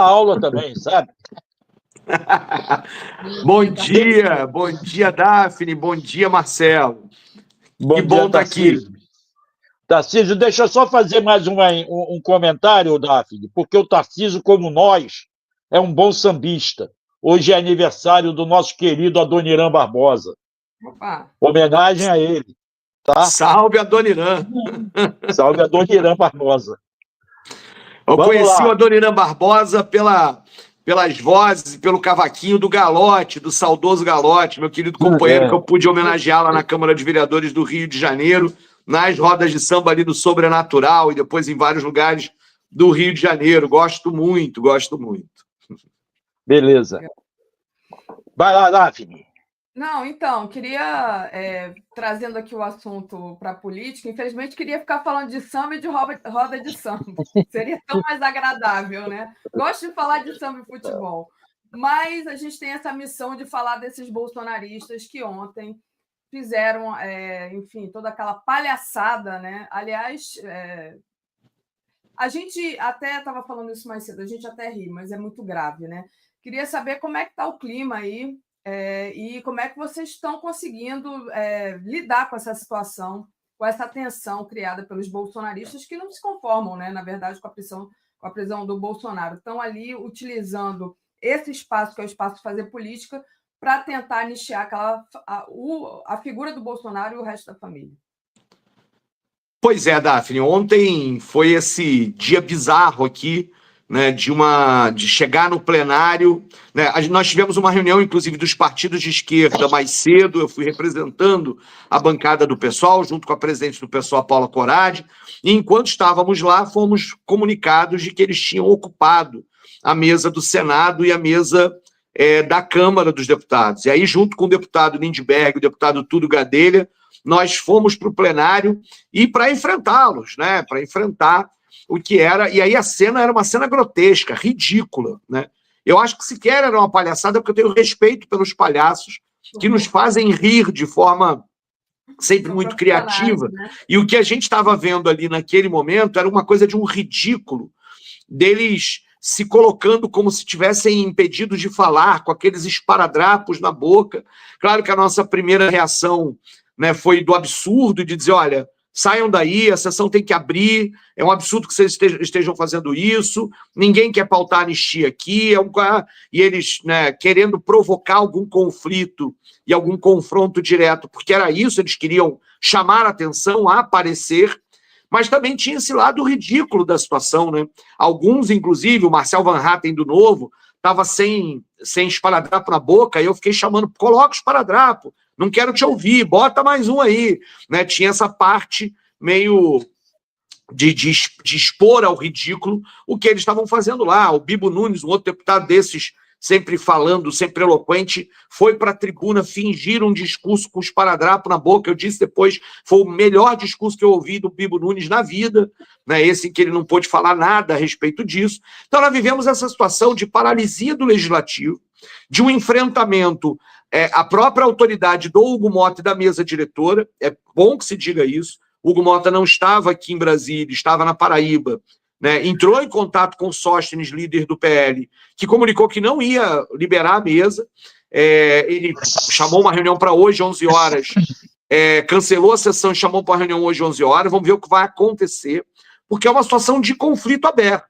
aula também, sabe? Bom dia, Daphne, bom dia, Marcelo. Bom que dia, bom estar aqui. Tarcísio, deixa eu só fazer mais um comentário, Daphne, porque o Tarcísio, como nós, é um bom sambista. Hoje é aniversário do nosso querido Adoniran Barbosa. Opa. Homenagem a ele, tá? Salve, Adoniran. Salve, Adoniran Barbosa. Eu conheci o Adoniran Barbosa pelas vozes e pelo cavaquinho do Galote, do saudoso Galote, meu querido companheiro, que eu pude homenagear lá na Câmara de Vereadores do Rio de Janeiro, nas rodas de samba ali do Sobrenatural e depois em vários lugares do Rio de Janeiro. Gosto muito, gosto muito. Beleza. Vai lá, Daphne. Não, então, queria, trazendo aqui o assunto para a política, infelizmente queria ficar falando de samba e de roda de samba. Seria tão mais agradável, né? Gosto de falar de samba e futebol. Mas a gente tem essa missão de falar desses bolsonaristas que ontem fizeram, enfim, toda aquela palhaçada, né? Aliás, a gente até estava falando isso mais cedo, a gente até ri, mas é muito grave, né? Queria saber como é que está o clima aí, e como é que vocês estão conseguindo lidar com essa situação, com essa tensão criada pelos bolsonaristas que não se conformam, né, na verdade, com a prisão do Bolsonaro. Estão ali utilizando esse espaço, que é o espaço de fazer política, para tentar anistiar a figura do Bolsonaro e o resto da família. Pois é, Daphne, ontem foi esse dia bizarro aqui, né, de chegar no plenário, né, nós tivemos uma reunião, inclusive, dos partidos de esquerda mais cedo, eu fui representando a bancada do PSOL, junto com a presidente do PSOL, Paula Corradi, e enquanto estávamos lá, fomos comunicados de que eles tinham ocupado a mesa do Senado e a mesa da Câmara dos Deputados. E aí, junto com o deputado Lindbergh, o deputado Túlio Gadelha, nós fomos para o plenário e para enfrentá-los, né, para enfrentar o que era, e aí a cena era uma cena grotesca, ridícula, né? Eu acho que sequer era uma palhaçada, porque eu tenho respeito pelos palhaços que nos fazem rir de forma sempre muito criativa, né? E o que a gente estava vendo ali naquele momento era uma coisa de um ridículo, deles se colocando como se tivessem impedidos de falar, com aqueles esparadrapos na boca. Claro que a nossa primeira reação, né, foi do absurdo, de dizer, olha, saiam daí, a sessão tem que abrir, é um absurdo que vocês estejam fazendo isso, ninguém quer pautar anistia aqui, e eles, né, querendo provocar algum conflito e algum confronto direto, porque era isso, eles queriam chamar a atenção, aparecer, mas também tinha esse lado ridículo da situação, né? Alguns, inclusive, o Marcel Van Hatten do Novo, estava sem esparadrapo na boca, e eu fiquei chamando, coloca o esparadrapo, não quero te ouvir, bota mais um aí, né? Tinha essa parte meio de expor ao ridículo o que eles estavam fazendo lá. O Bibo Nunes, um outro deputado desses, sempre falando, sempre eloquente, foi para a tribuna fingir um discurso com esparadrapo na boca. Eu disse depois, foi o melhor discurso que eu ouvi do Bibo Nunes na vida, né? Esse em que ele não pôde falar nada a respeito disso. Então, nós vivemos essa situação de paralisia do legislativo, de um enfrentamento a própria autoridade do Hugo Mota e da mesa diretora. É bom que se diga isso. O Hugo Mota não estava aqui em Brasília, estava na Paraíba, né? Entrou em contato com o Sóstenes, líder do PL, que comunicou que não ia liberar a mesa. Ele chamou uma reunião para hoje, 11 horas, cancelou a sessão e chamou para a reunião hoje, 11 horas. Vamos ver o que vai acontecer, porque é uma situação de conflito aberto.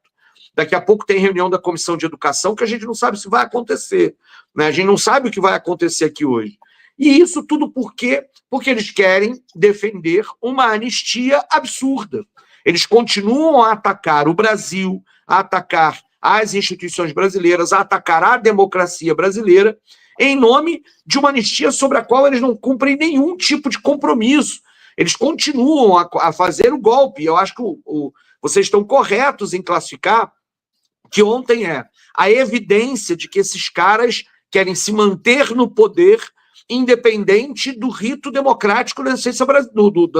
Daqui a pouco tem reunião da Comissão de Educação que a gente não sabe se vai acontecer, né? A gente não sabe o que vai acontecer aqui hoje. E isso tudo por quê? Porque eles querem defender uma anistia absurda. Eles continuam a atacar o Brasil, a atacar as instituições brasileiras, a atacar a democracia brasileira, em nome de uma anistia sobre a qual eles não cumprem nenhum tipo de compromisso. Eles continuam a fazer o golpe. Eu acho que vocês estão corretos em classificar que ontem a evidência de que esses caras querem se manter no poder independente do rito democrático da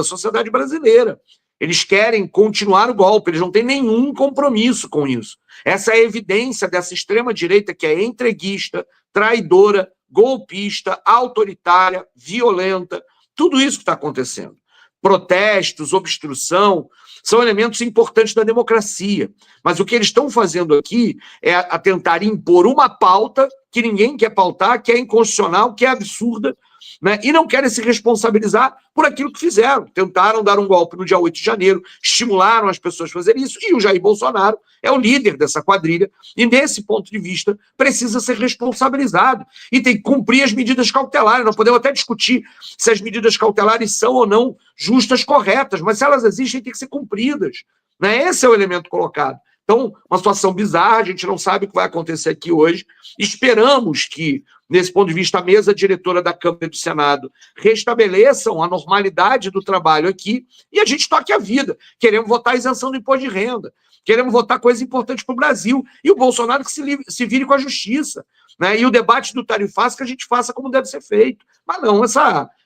sociedade brasileira. Eles querem continuar o golpe, eles não têm nenhum compromisso com isso. Essa é a evidência dessa extrema-direita que é entreguista, traidora, golpista, autoritária, violenta, tudo isso que está acontecendo. Protestos, obstrução, são elementos importantes da democracia. Mas o que eles estão fazendo aqui é a tentar impor uma pauta que ninguém quer pautar, que é inconstitucional, que é absurda, né? E não querem se responsabilizar por aquilo que fizeram. Tentaram dar um golpe no dia 8 de janeiro, estimularam as pessoas a fazerem isso, e o Jair Bolsonaro é o líder dessa quadrilha, e nesse ponto de vista precisa ser responsabilizado, e tem que cumprir as medidas cautelares. Nós podemos até discutir se as medidas cautelares são ou não justas, corretas, mas se elas existem, têm que ser cumpridas, né? Esse é o elemento colocado. Então, uma situação bizarra, a gente não sabe o que vai acontecer aqui hoje. Esperamos que, nesse ponto de vista, a mesa diretora da Câmara e do Senado restabeleçam a normalidade do trabalho aqui e a gente toque a vida. Queremos votar a isenção do imposto de renda, queremos votar coisas importantes para o Brasil, e o Bolsonaro que se vire com a justiça, né? E o debate do tarifaço que a gente faça como deve ser feito. Mas não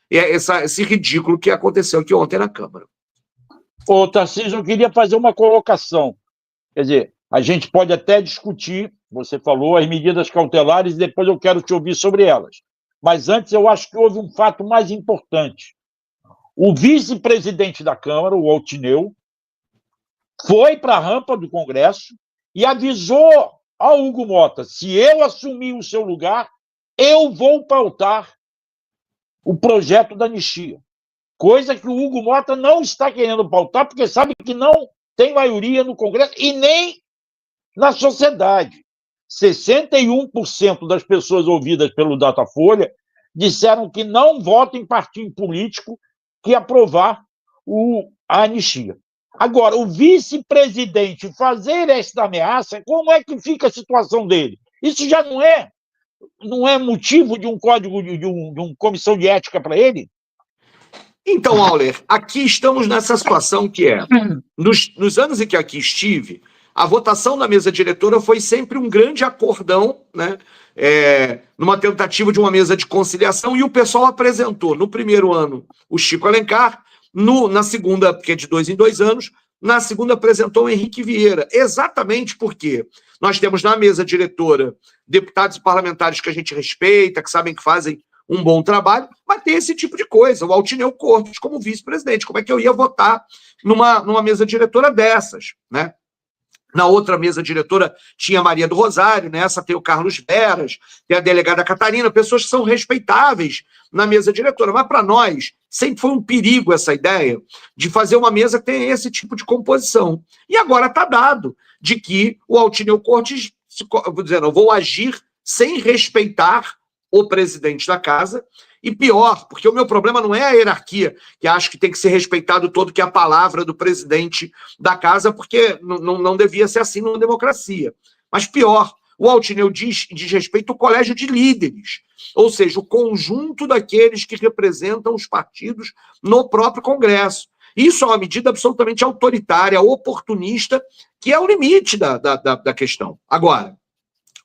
esse ridículo que aconteceu aqui ontem na Câmara. Ô, Tarcísio, eu queria fazer uma colocação. Quer dizer, a gente pode até discutir, você falou, as medidas cautelares, e depois eu quero te ouvir sobre elas. Mas antes, eu acho que houve um fato mais importante. O vice-presidente da Câmara, o Altineu, foi para a rampa do Congresso e avisou ao Hugo Mota: se eu assumir o seu lugar, eu vou pautar o projeto da anistia. Coisa que o Hugo Mota não está querendo pautar, porque sabe que não tem maioria no Congresso e nem na sociedade. 61% das pessoas ouvidas pelo Datafolha disseram que não votam em partido político que aprovar a anistia. Agora, o vice-presidente fazer esta ameaça, como é que fica a situação dele? Isso já não é motivo de um código, de uma comissão de ética para ele? Então, Auler, aqui estamos nessa situação que é, nos anos em que aqui estive, a votação da mesa diretora foi sempre um grande acordão, né? Numa tentativa de uma mesa de conciliação, e o pessoal apresentou, no primeiro ano, o Chico Alencar, na segunda, porque é de 2 em 2 anos, na segunda apresentou o Henrique Vieira, exatamente porque nós temos na mesa diretora deputados e parlamentares que a gente respeita, que sabem que fazem um bom trabalho, mas tem esse tipo de coisa. O Altineu Cortes como vice-presidente, como é que eu ia votar numa mesa diretora dessas, né? Na outra mesa diretora tinha a Maria do Rosário, nessa tem o Carlos Veras, tem a delegada Catarina, pessoas que são respeitáveis na mesa diretora. Mas para nós sempre foi um perigo essa ideia de fazer uma mesa que tenha esse tipo de composição. E agora está dado de que o Altineu Cortes, vou dizer, eu vou agir sem respeitar o presidente da casa, e pior, porque o meu problema não é a hierarquia, que acho que tem que ser respeitado todo, que é a palavra do presidente da casa, porque não devia ser assim numa democracia. Mas pior, o Altineu diz respeito ao colégio de líderes, ou seja, o conjunto daqueles que representam os partidos no próprio Congresso. Isso é uma medida absolutamente autoritária, oportunista, que é o limite da questão. Agora,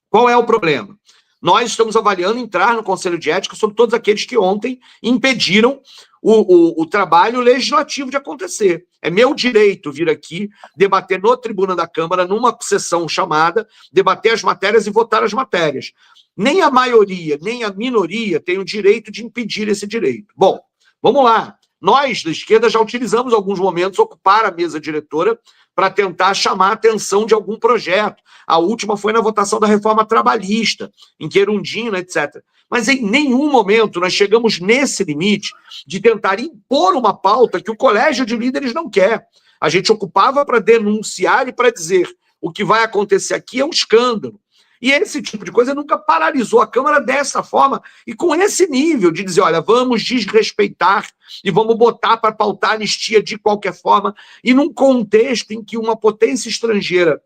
qual é o problema? Nós estamos avaliando entrar no Conselho de Ética sobre todos aqueles que ontem impediram o trabalho legislativo de acontecer. É meu direito vir aqui, debater no Tribuna da Câmara, numa sessão chamada, debater as matérias e votar as matérias. Nem a maioria, nem a minoria tem o direito de impedir esse direito. Bom, vamos lá. Nós, da esquerda, já utilizamos alguns momentos ocupar a mesa diretora para tentar chamar a atenção de algum projeto. A última foi na votação da reforma trabalhista, em Querundina, etc. Mas em nenhum momento nós chegamos nesse limite de tentar impor uma pauta que o colégio de líderes não quer. A gente ocupava para denunciar e para dizer: o que vai acontecer aqui é um escândalo. E esse tipo de coisa nunca paralisou a Câmara dessa forma e com esse nível de dizer: olha, vamos desrespeitar e vamos botar para pautar a anistia de qualquer forma, e num contexto em que uma potência estrangeira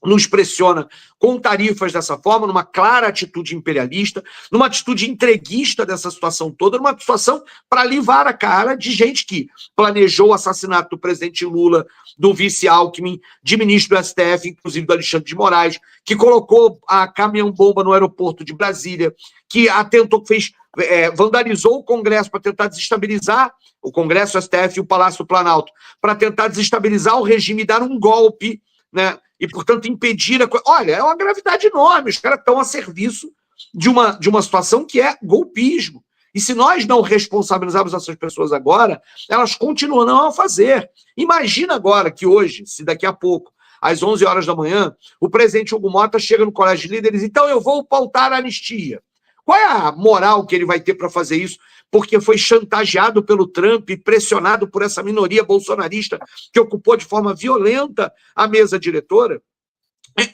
nos pressiona com tarifas dessa forma, numa clara atitude imperialista, numa atitude entreguista dessa situação toda, numa situação para livrar a cara de gente que planejou o assassinato do presidente Lula, do vice Alckmin, de ministro do STF, inclusive do Alexandre de Moraes, que colocou a caminhão-bomba no aeroporto de Brasília, que atentou, vandalizou o Congresso para tentar desestabilizar o Congresso, o STF e o Palácio do Planalto, para tentar desestabilizar o regime e dar um golpe, né? E, portanto, impedir a coisa. Olha, é uma gravidade enorme. Os caras estão a serviço de uma situação que é golpismo. E se nós não responsabilizarmos essas pessoas agora, elas continuarão a fazer. Imagina agora que hoje, se daqui a pouco, às 11 horas da manhã, o presidente Hugo Mota chega no Colégio de Líderes, então eu vou pautar a anistia. Qual é a moral que ele vai ter para fazer isso? Porque foi chantageado pelo Trump e pressionado por essa minoria bolsonarista que ocupou de forma violenta a mesa diretora?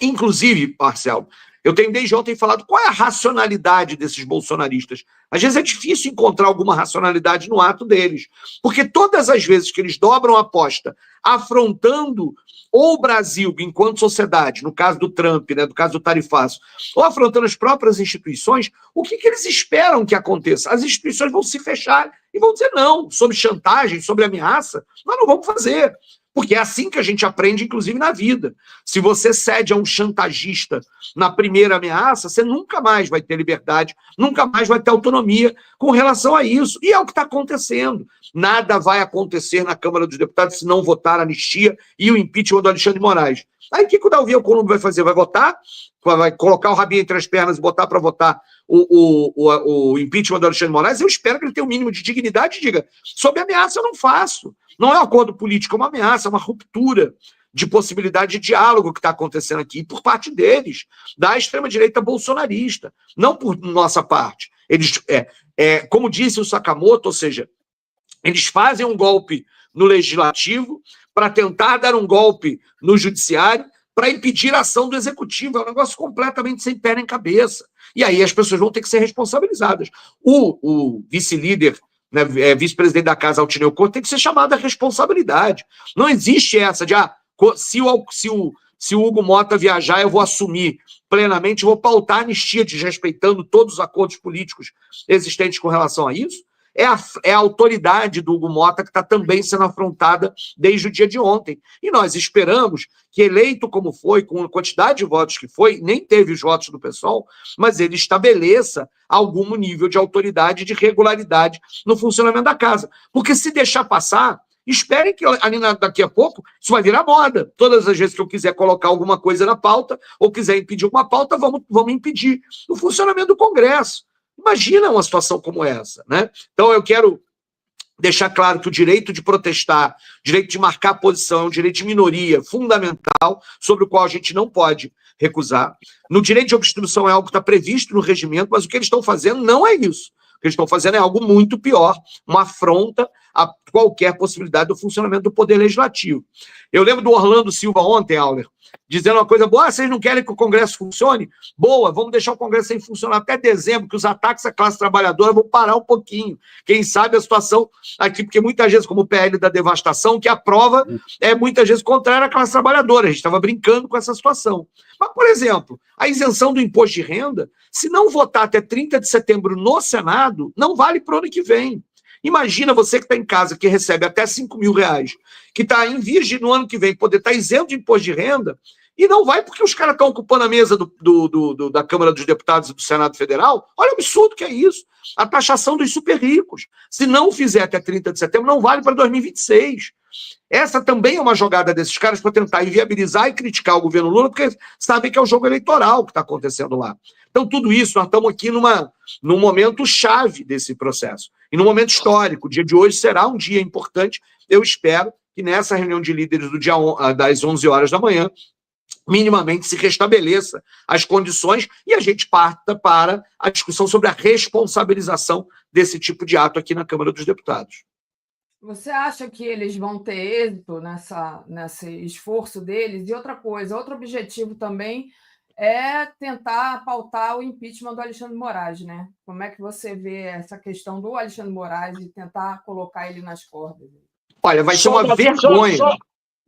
Inclusive, Marcelo, eu tenho desde ontem falado qual é a racionalidade desses bolsonaristas. Às vezes é difícil encontrar alguma racionalidade no ato deles, porque todas as vezes que eles dobram a aposta afrontando ou o Brasil enquanto sociedade, no caso do Trump, né, do caso do tarifaço, ou afrontando as próprias instituições, o que eles esperam que aconteça? As instituições vão se fechar e vão dizer não, sobre chantagem, sobre ameaça, nós não vamos fazer. Porque é assim que a gente aprende, inclusive, na vida. Se você cede a um chantagista na primeira ameaça, você nunca mais vai ter liberdade, nunca mais vai ter autonomia com relação a isso. E é o que está acontecendo. Nada vai acontecer na Câmara dos Deputados se não votar a anistia e o impeachment do Alexandre de Moraes. Aí o que o Davi Alcolumbre vai fazer? Vai votar? Vai colocar o rabinho entre as pernas e botar para votar o impeachment do Alexandre de Moraes? Eu espero que ele tenha um mínimo de dignidade e diga, sob ameaça eu não faço. Não é um acordo político, é uma ameaça, é uma ruptura de possibilidade de diálogo que está acontecendo aqui por parte deles, da extrema-direita bolsonarista, não por nossa parte. Eles, como disse o Sakamoto, ou seja, eles fazem um golpe no legislativo para tentar dar um golpe no judiciário para impedir a ação do executivo. É um negócio completamente sem pé nem cabeça. E aí as pessoas vão ter que ser responsabilizadas. O vice-líder, né, vice-presidente da casa, Altineu Couto, tem que ser chamado à responsabilidade. Não existe essa de, se o Hugo Mota viajar, eu vou assumir plenamente, vou pautar a anistia, desrespeitando todos os acordos políticos existentes com relação a isso. É a autoridade do Hugo Mota que está também sendo afrontada desde o dia de ontem. E nós esperamos que, eleito como foi, com a quantidade de votos que foi, nem teve os votos do PSOL, mas ele estabeleça algum nível de autoridade e de regularidade no funcionamento da casa. Porque se deixar passar, esperem que ali daqui a pouco isso vai virar moda. Todas as vezes que eu quiser colocar alguma coisa na pauta, ou quiser impedir alguma pauta, vamos impedir o funcionamento do Congresso. Imagina uma situação como essa, né? Então eu quero deixar claro que o direito de protestar, o direito de marcar posição, é um direito de minoria fundamental, sobre o qual a gente não pode recusar. No direito de obstrução é algo que está previsto no regimento, mas o que eles estão fazendo não é isso. O que eles estão fazendo é algo muito pior, uma afronta a qualquer possibilidade do funcionamento do Poder Legislativo. Eu lembro do Orlando Silva ontem, Auler, dizendo uma coisa boa, vocês não querem que o Congresso funcione? Boa, vamos deixar o Congresso sem funcionar até dezembro, que os ataques à classe trabalhadora vão parar um pouquinho. Quem sabe a situação aqui, porque muitas vezes, como o PL da devastação, que a prova é muitas vezes contrária à classe trabalhadora. A gente estava brincando com essa situação. Mas, por exemplo, a isenção do imposto de renda, se não votar até 30 de setembro no Senado, não vale para o ano que vem. Imagina você que está em casa, que recebe até R$5.000, que está em vias de, no ano que vem, poder estar isento de imposto de renda, e não vai porque os caras estão ocupando a mesa da Câmara dos Deputados e do Senado Federal. Olha o absurdo que é isso. A taxação dos super ricos. Se não fizer até 30 de setembro, não vale para 2026. Essa também é uma jogada desses caras para tentar inviabilizar e criticar o governo Lula, porque sabem que é o jogo eleitoral que está acontecendo lá. Então, tudo isso, nós estamos aqui num momento chave desse processo. E num momento histórico. O dia de hoje será um dia importante. Eu espero que nessa reunião de líderes do dia das 11 horas da manhã, minimamente se restabeleça as condições e a gente parta para a discussão sobre a responsabilização desse tipo de ato aqui na Câmara dos Deputados. Você acha que eles vão ter êxito nesse esforço deles? E outra coisa, outro objetivo também é tentar pautar o impeachment do Alexandre de Moraes, né? Como é que você vê essa questão do Alexandre de Moraes e tentar colocar ele nas cordas? Olha, vai ser uma vergonha.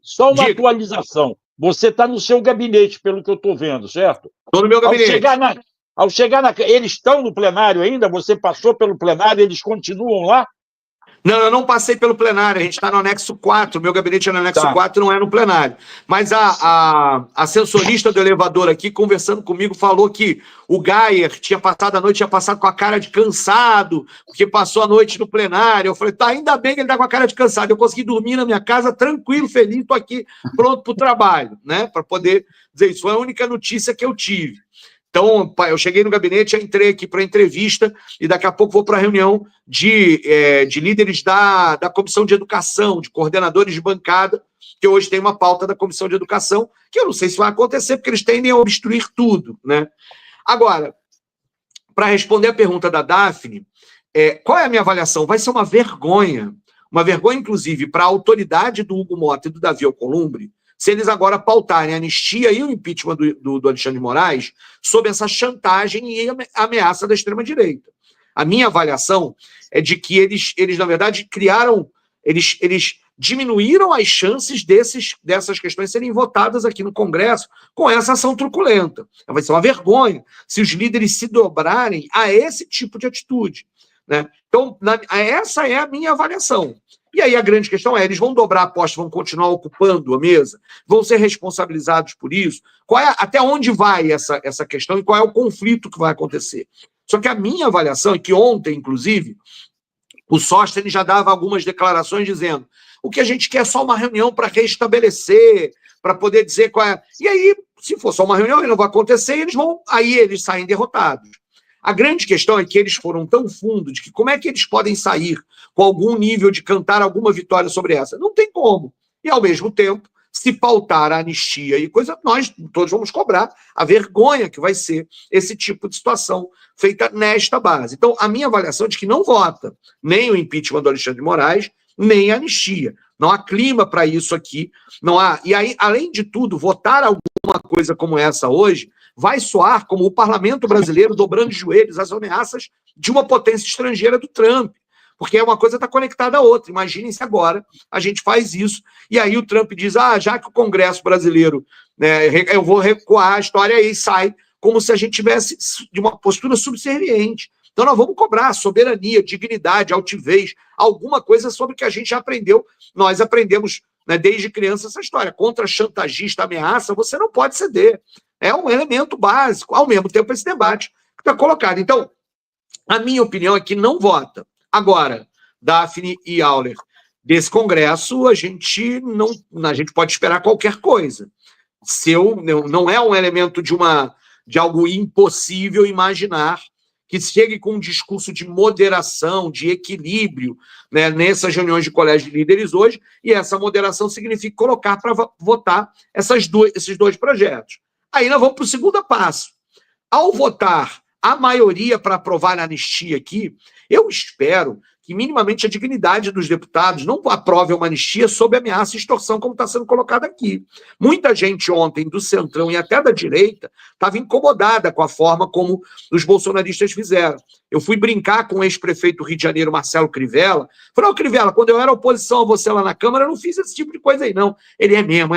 Só uma atualização. Você está no seu gabinete, pelo que eu estou vendo, certo? Estou no meu gabinete. Ao chegar eles estão no plenário ainda? Você passou pelo plenário, eles continuam lá? Não, eu não passei pelo plenário, a gente está no anexo 4, meu gabinete é no anexo 4, não é no plenário. Mas a ascensorista do elevador aqui, conversando comigo, falou que o Gayer tinha passado a noite, com a cara de cansado, porque passou a noite no plenário. Eu falei, tá, ainda bem que ele está com a cara de cansado. Eu consegui dormir na minha casa tranquilo, feliz, estou aqui pronto para o trabalho, né? Para poder dizer isso. Foi a única notícia que eu tive. Então, eu cheguei no gabinete, entrei aqui para entrevista e daqui a pouco vou para a reunião de líderes da Comissão de Educação, de coordenadores de bancada, que hoje tem uma pauta da Comissão de Educação, que eu não sei se vai acontecer, porque eles tendem a obstruir tudo, né? Agora, para responder a pergunta da Daphne, qual é a minha avaliação? Vai ser uma vergonha, inclusive, para a autoridade do Hugo Mota e do Davi Alcolumbre, se eles agora pautarem a anistia e o impeachment do Alexandre de Moraes sob essa chantagem e ameaça da extrema-direita. A minha avaliação é de que eles na verdade, eles diminuíram as chances dessas questões serem votadas aqui no Congresso com essa ação truculenta. Vai ser uma vergonha se os líderes se dobrarem a esse tipo de atitude, né? Então, essa é a minha avaliação. E aí a grande questão é, eles vão dobrar a aposta, vão continuar ocupando a mesa, vão ser responsabilizados por isso? Até onde vai essa questão e qual é o conflito que vai acontecer? Só que a minha avaliação é que ontem, inclusive, o Sóstenes já dava algumas declarações dizendo o que a gente quer é só uma reunião para restabelecer, para poder dizer qual é. E aí, se for só uma reunião, e não vai acontecer, eles saem derrotados. A grande questão é que eles foram tão fundo de que como é que eles podem sair com algum nível de cantar alguma vitória sobre essa? Não tem como. E, ao mesmo tempo, se pautar a anistia e coisa, nós todos vamos cobrar a vergonha que vai ser esse tipo de situação feita nesta base. Então, a minha avaliação é de que não vota nem o impeachment do Alexandre de Moraes, nem a anistia. Não há clima para isso aqui. Não há. E aí, além de tudo, votar alguma coisa como essa hoje vai soar como o parlamento brasileiro dobrando os joelhos às ameaças de uma potência estrangeira do Trump. Porque uma coisa está conectada à outra. Imaginem se agora a gente faz isso. E aí o Trump diz, já que o Congresso brasileiro, né, eu vou recuar a história aí, sai como se a gente tivesse de uma postura subserviente. Então nós vamos cobrar soberania, dignidade, altivez, alguma coisa sobre o que a gente já aprendeu. Nós aprendemos, né, desde criança essa história. Contra chantagista, ameaça, você não pode ceder. É um elemento básico. Ao mesmo tempo, esse debate que está colocado. Então, a minha opinião é que não vota. Agora, Daphne e Auler, desse Congresso, a gente pode esperar qualquer coisa. Não é um elemento de algo impossível imaginar que chegue com um discurso de moderação, de equilíbrio, né, nessas reuniões de colégio de líderes hoje, e essa moderação significa colocar para votar esses dois projetos. Aí nós vamos para o segundo passo. Ao votar a maioria para aprovar a anistia aqui, eu espero que minimamente a dignidade dos deputados não aprove uma anistia sob ameaça e extorsão, como está sendo colocado aqui. Muita gente ontem do centrão e até da direita estava incomodada com a forma como os bolsonaristas fizeram. Eu fui brincar com o ex-prefeito do Rio de Janeiro, Marcelo Crivella. Falei, Crivella, quando eu era oposição a você lá na Câmara, eu não fiz esse tipo de coisa aí, não. Ele é mesmo,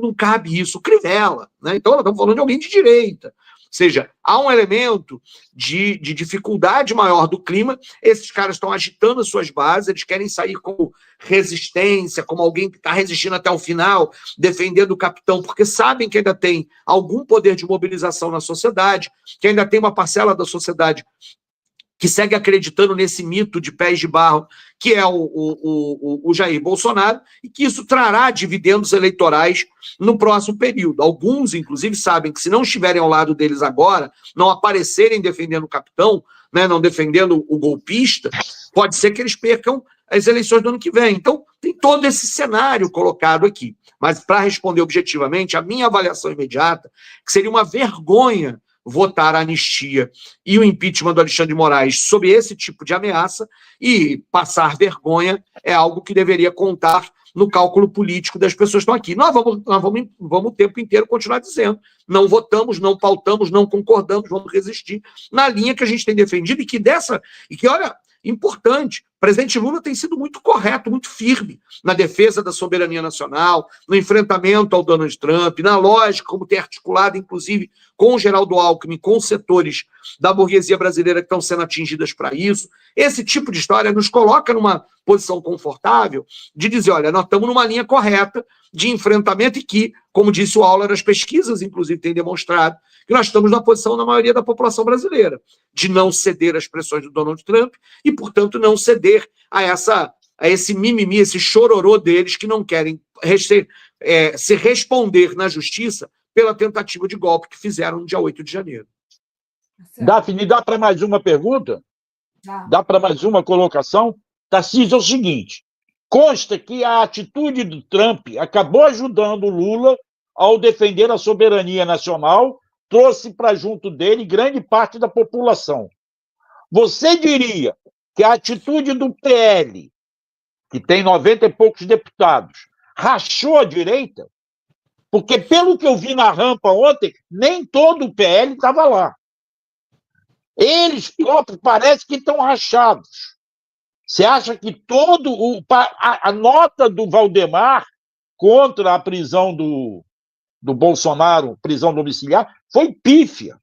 não cabe isso. Crivella, né? Então, nós estamos falando de alguém de direita. Ou seja, há um elemento de dificuldade maior do clima, esses caras estão agitando as suas bases, eles querem sair como resistência, como alguém que está resistindo até o final, defendendo o capitão, porque sabem que ainda tem algum poder de mobilização na sociedade, que ainda tem uma parcela da sociedade que segue acreditando nesse mito de pés de barro, que é o Jair Bolsonaro, e que isso trará dividendos eleitorais no próximo período. Alguns, inclusive, sabem que se não estiverem ao lado deles agora, não aparecerem defendendo o capitão, né, não defendendo o golpista, pode ser que eles percam as eleições do ano que vem. Então, tem todo esse cenário colocado aqui. Mas, para responder objetivamente, a minha avaliação imediata é que seria uma vergonha votar a anistia e o impeachment do Alexandre de Moraes sob esse tipo de ameaça, e passar vergonha é algo que deveria contar no cálculo político das pessoas que estão aqui. Nós vamos o tempo inteiro continuar dizendo, não votamos, não pautamos, não concordamos, vamos resistir na linha que a gente tem defendido e que, olha, importante, o presidente Lula tem sido muito correto, muito firme na defesa da soberania nacional, no enfrentamento ao Donald Trump, na lógica, como tem articulado, inclusive, com o Geraldo Alckmin, com os setores da burguesia brasileira que estão sendo atingidas para isso. Esse tipo de história nos coloca numa posição confortável de dizer, olha, nós estamos numa linha correta de enfrentamento e que, como disse o Auler, as pesquisas, inclusive, têm demonstrado que nós estamos na posição da maioria da população brasileira, de não ceder às pressões do Donald Trump e, portanto, não ceder a esse mimimi, esse chororô deles que não querem se responder na justiça pela tentativa de golpe que fizeram no dia 8 de janeiro. Daphne, dá para mais uma pergunta? Dá para mais uma colocação? Tarcísio, é o seguinte, consta que a atitude do Trump acabou ajudando o Lula ao defender a soberania nacional, trouxe para junto dele grande parte da população. Você diria que a atitude do PL, que tem 90 e poucos deputados, rachou a direita? Porque, pelo que eu vi na rampa ontem, nem todo o PL estava lá. Eles próprios parece que estão rachados. Você acha que a nota do Valdemar contra a prisão do Bolsonaro, prisão domiciliar, foi pífia,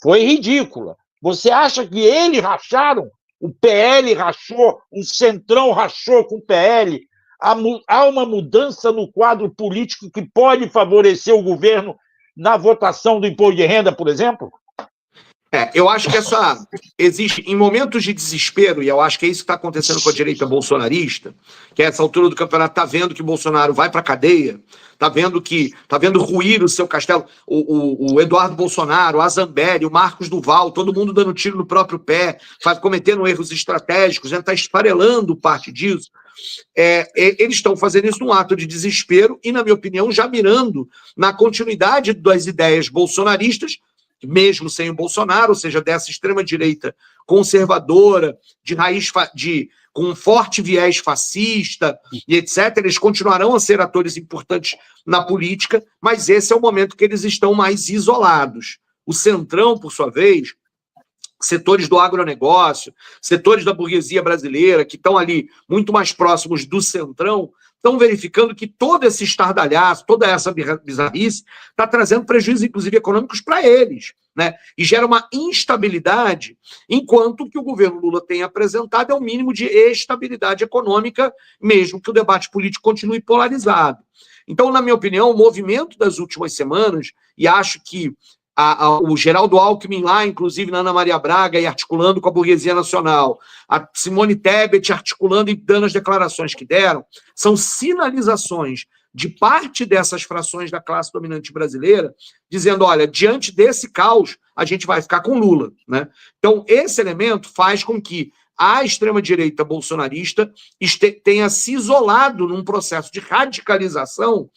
foi ridícula. Você acha que eles racharam? O PL rachou, o Centrão rachou com o PL. Há uma mudança no quadro político que pode favorecer o governo na votação do imposto de renda, por exemplo? Eu acho que existe, em momentos de desespero, e eu acho que é isso que está acontecendo com a direita bolsonarista, que a essa altura do campeonato está vendo que Bolsonaro vai para a cadeia, está vendo ruir o seu castelo, o Eduardo Bolsonaro, a Zambelli, o Marcos Duval, todo mundo dando tiro no próprio pé, cometendo erros estratégicos, está esfarelando parte disso. Eles estão fazendo isso num ato de desespero e, na minha opinião, já mirando na continuidade das ideias bolsonaristas, mesmo sem o Bolsonaro, ou seja, dessa extrema-direita conservadora, de raiz com um forte viés fascista e etc., eles continuarão a ser atores importantes na política, mas esse é o momento que eles estão mais isolados. O Centrão, por sua vez, setores do agronegócio, setores da burguesia brasileira, que estão ali muito mais próximos do Centrão, estão verificando que todo esse estardalhaço, toda essa bizarrice, está trazendo prejuízos, inclusive, econômicos para eles, né? E gera uma instabilidade, enquanto que o governo Lula tem apresentado é um mínimo de estabilidade econômica, mesmo que o debate político continue polarizado. Então, na minha opinião, o movimento das últimas semanas, e acho que o Geraldo Alckmin lá, inclusive na Ana Maria Braga, e articulando com a burguesia nacional, a Simone Tebet articulando e dando as declarações que deram, são sinalizações de parte dessas frações da classe dominante brasileira, dizendo, olha, diante desse caos, a gente vai ficar com Lula, né? Então, esse elemento faz com que a extrema-direita bolsonarista tenha se isolado num processo de radicalização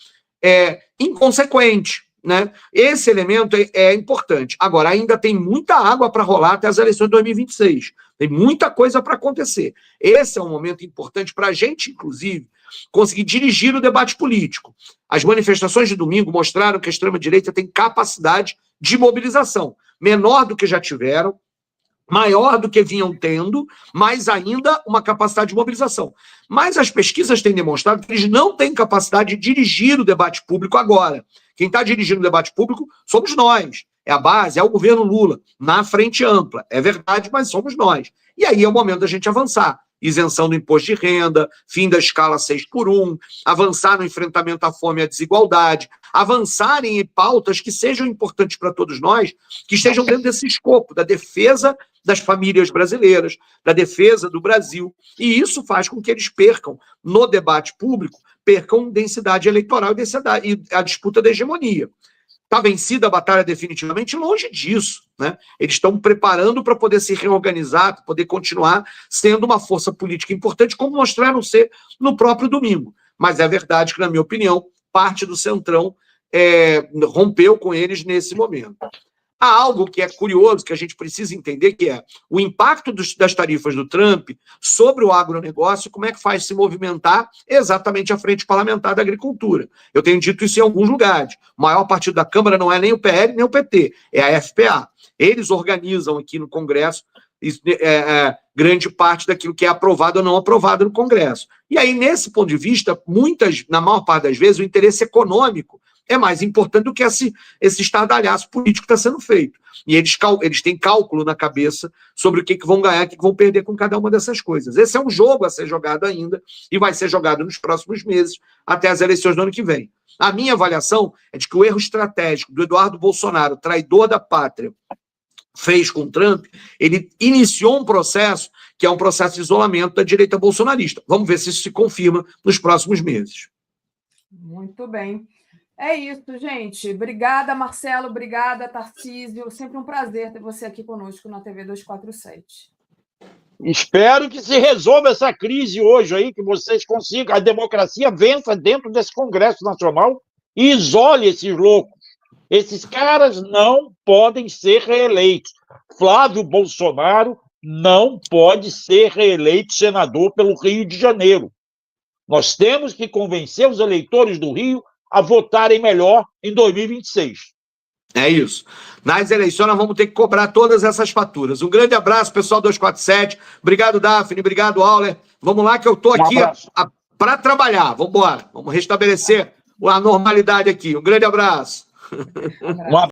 inconsequente, né? Esse elemento é importante. Agora, ainda tem muita água para rolar até as eleições de 2026. Tem muita coisa para acontecer. Esse é um momento importante para a gente, inclusive, conseguir dirigir o debate político. As manifestações de domingo mostraram que a extrema-direita tem capacidade de mobilização, menor do que já tiveram, maior do que vinham tendo, mas ainda uma capacidade de mobilização. Mas as pesquisas têm demonstrado que eles não têm capacidade de dirigir o debate público agora. Quem está dirigindo o debate público somos nós. É a base, é o governo Lula, na frente ampla. É verdade, mas somos nós. E aí é o momento da gente avançar. Isenção do imposto de renda, fim da escala 6x1, avançar no enfrentamento à fome e à desigualdade, avançar em pautas que sejam importantes para todos nós, que estejam dentro desse escopo, da defesa das famílias brasileiras, da defesa do Brasil. E isso faz com que eles percam, no debate público, percam densidade eleitoral e a disputa da hegemonia. Está vencida a batalha definitivamente? Longe disso, né? Eles estão preparando para poder se reorganizar, para poder continuar sendo uma força política importante, como mostraram ser no próprio domingo. Mas é verdade que, na minha opinião, parte do Centrão rompeu com eles nesse momento. Há algo que é curioso, que a gente precisa entender, que é o impacto das tarifas do Trump sobre o agronegócio, como é que faz se movimentar exatamente a frente parlamentar da agricultura. Eu tenho dito isso em alguns lugares. O maior partido da Câmara não é nem o PL, nem o PT, é a FPA. Eles organizam aqui no Congresso grande parte daquilo que é aprovado ou não aprovado no Congresso. E aí, nesse ponto de vista, na maior parte das vezes, o interesse econômico é mais importante do que esse estardalhaço político que está sendo feito. E eles têm cálculo na cabeça sobre o que vão ganhar e o que vão perder com cada uma dessas coisas. Esse é um jogo a ser jogado ainda e vai ser jogado nos próximos meses, até as eleições do ano que vem. A minha avaliação é de que o erro estratégico do Eduardo Bolsonaro, traidor da pátria, fez com Trump, ele iniciou um processo que é um processo de isolamento da direita bolsonarista. Vamos ver se isso se confirma nos próximos meses. Muito bem. É isso, gente. Obrigada, Marcelo. Obrigada, Tarcísio. Sempre um prazer ter você aqui conosco na TV 247. Espero que se resolva essa crise hoje aí, que vocês consigam, a democracia vença dentro desse Congresso Nacional e isole esses loucos. Esses caras não podem ser reeleitos. Flávio Bolsonaro não pode ser reeleito senador pelo Rio de Janeiro. Nós temos que convencer os eleitores do Rio a votarem melhor em 2026. É isso. Nas eleições nós vamos ter que cobrar todas essas faturas. Um grande abraço, pessoal 247. Obrigado, Daphne. Obrigado, Auler. Vamos lá que eu estou aqui para trabalhar. Vamos embora. Vamos restabelecer a normalidade aqui. Um grande abraço. Um abraço.